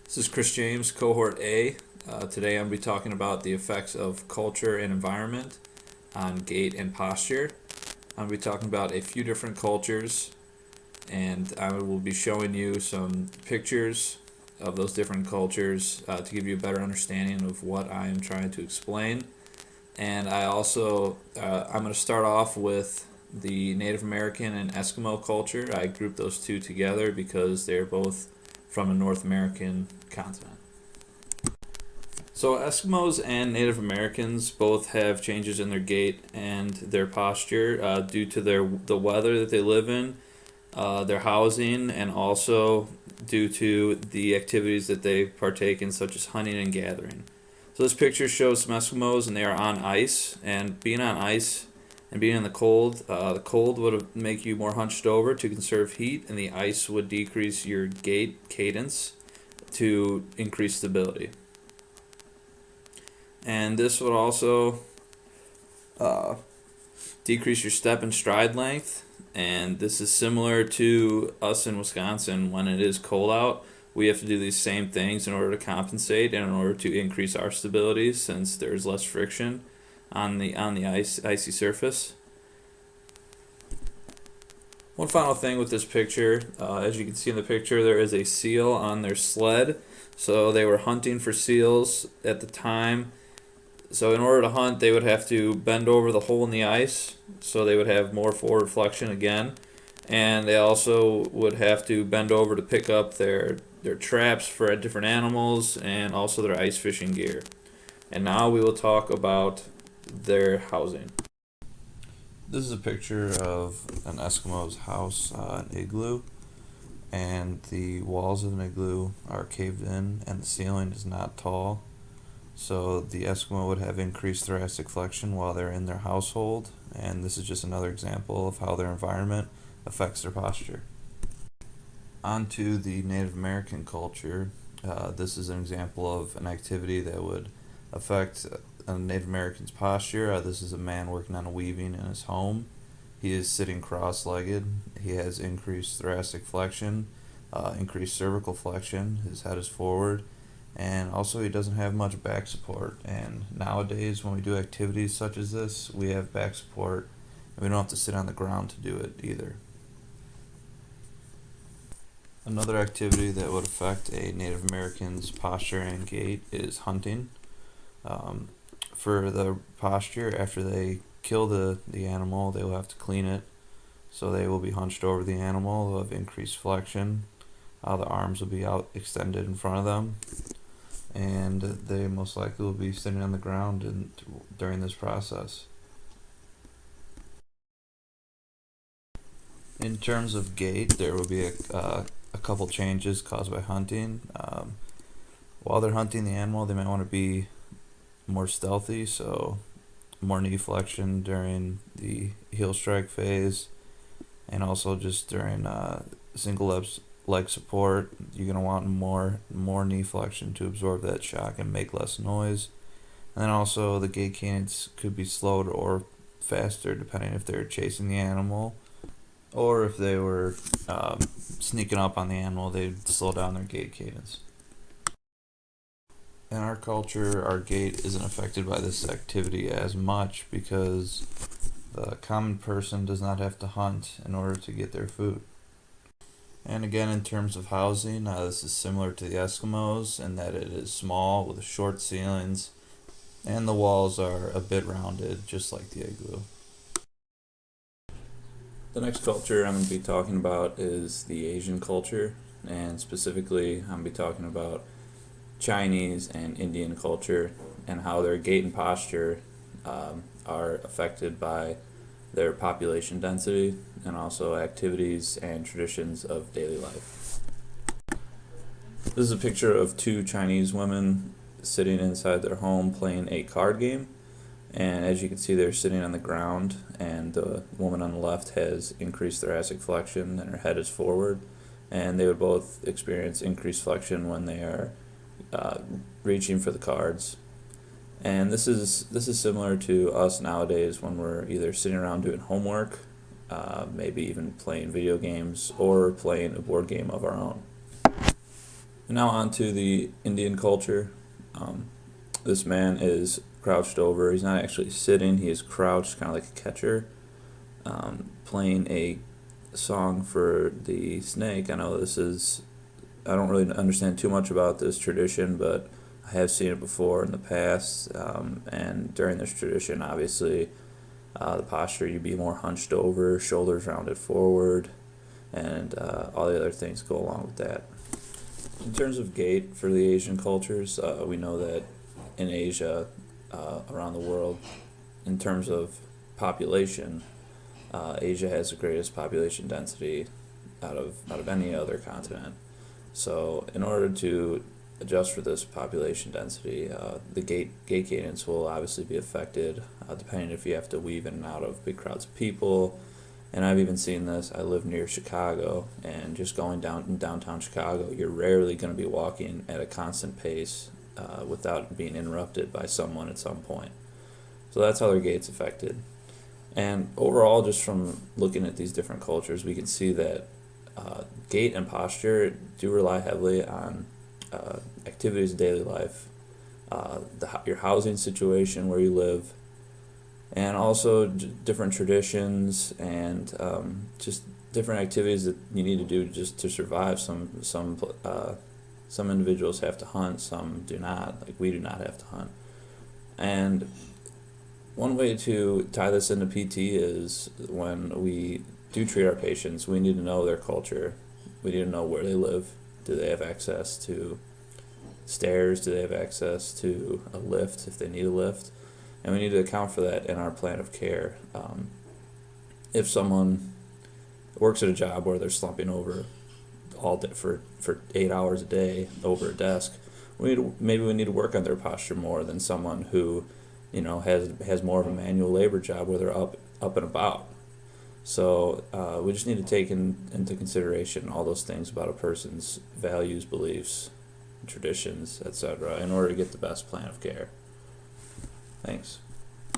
This is Chris James, Cohort A. Today I'm going to be talking about the effects of culture and environment on gait and posture. I'm going to be talking about a few different cultures, and I will be showing you some pictures of those different cultures to give you a better understanding of what I am trying to explain. And I'm going to start off with the Native American and Eskimo culture. I grouped those two together because they're both from a North American continent. So Eskimos and Native Americans both have changes in their gait and their posture due to the weather that they live in, their housing, and also due to the activities that they partake in, such as hunting and gathering. So this picture shows some Eskimos, and they are on ice. And being on ice and being in the cold would make you more hunched over to conserve heat, and the ice would decrease your gait cadence to increase stability. And this would also decrease your step and stride length. And this is similar to us in Wisconsin. When it is cold out, we have to do these same things in order to compensate and in order to increase our stability, since there's less friction on the icy surface. One final thing with this picture, as you can see in the picture, there is a seal on their sled. So they were hunting for seals at the time. So in order to hunt, they would have to bend over the hole in the ice, so they would have more forward flexion again. And they also would have to bend over to pick up their traps for different animals and also their ice fishing gear. And now we will talk about their housing. This is a picture of an Eskimo's house, an igloo, and the walls of an igloo are caved in and the ceiling is not tall. So the Eskimo would have increased thoracic flexion while they're in their household, and this is just another example of how their environment affects their posture. On to the Native American culture. This is an example of an activity that would affect a Native American's posture. This is a man working on weaving in his home. He is sitting cross-legged. He has increased thoracic flexion, increased cervical flexion. His head is forward. And also he doesn't have much back support. And nowadays when we do activities such as this, we have back support, and we don't have to sit on the ground to do it either. Another activity that would affect a Native American's posture and gait is hunting. For the posture, after they kill the animal, they will have to clean it. So they will be hunched over the animal, they'll have increased flexion. The arms will be out extended in front of them, and they most likely will be sitting on the ground during this process. In terms of gait, there will be a couple changes caused by hunting. While they're hunting the animal, they might want to be more stealthy, so more knee flexion during the heel strike phase, and also just during single leg support, you're going to want more knee flexion to absorb that shock and make less noise. And then also the gait cadence could be slowed or faster depending if they're chasing the animal, or if they were sneaking up on the animal, they'd slow down their gait cadence. In our culture, our gait isn't affected by this activity as much because the common person does not have to hunt in order to get their food. And again, in terms of housing, this is similar to the Eskimos in that it is small with short ceilings, and the walls are a bit rounded, just like the igloo. The next culture I'm going to be talking about is the Asian culture, and specifically I'm going to be talking about Chinese and Indian culture and how their gait and posture are affected by their population density and also activities and traditions of daily life. This is a picture of two Chinese women sitting inside their home playing a card game, and as you can see, they're sitting on the ground, and the woman on the left has increased thoracic flexion and her head is forward, and they would both experience increased flexion when they are reaching for the cards. And this is similar to us nowadays when we're either sitting around doing homework, maybe even playing video games or playing a board game of our own. Now on to the Indian culture. Um, this man is crouched over. He's not actually sitting. He is crouched, kind of like a catcher, playing a song for the snake. I know this is. I don't really understand too much about this tradition, but I have seen it before in the past. And during this tradition, obviously, the posture you'd be more hunched over, shoulders rounded forward, and all the other things go along with that. In terms of gait for the Asian cultures, we know that in Asia, around the world, in terms of population, Asia has the greatest population density out of any other continent. So, in order to adjust for this population density, the gait cadence will obviously be affected, depending if you have to weave in and out of big crowds of people. And I've even seen this. I live near Chicago, and just going down in downtown Chicago, you're rarely going to be walking at a constant pace without being interrupted by someone at some point. So that's how their gait's affected. And overall, just from looking at these different cultures, we can see that gait and posture do rely heavily on activities of daily life, your housing situation where you live, and also different traditions and just different activities that you need to do just to survive. Some individuals have to hunt, some do not. Like we do not have to hunt. And one way to tie this into PT is when we do treat our patients, we need to know their culture. We need to know where they live. Do they have access to stairs? Do they have access to a lift if they need a lift? And we need to account for that in our plan of care. If someone works at a job where they're slumping over all day for 8 hours a day over a desk, maybe we need to work on their posture more than someone who, has more of a manual labor job where they're up and about. So we just need to take into consideration all those things about a person's values, beliefs, traditions, etc., in order to get the best plan of care. Thanks.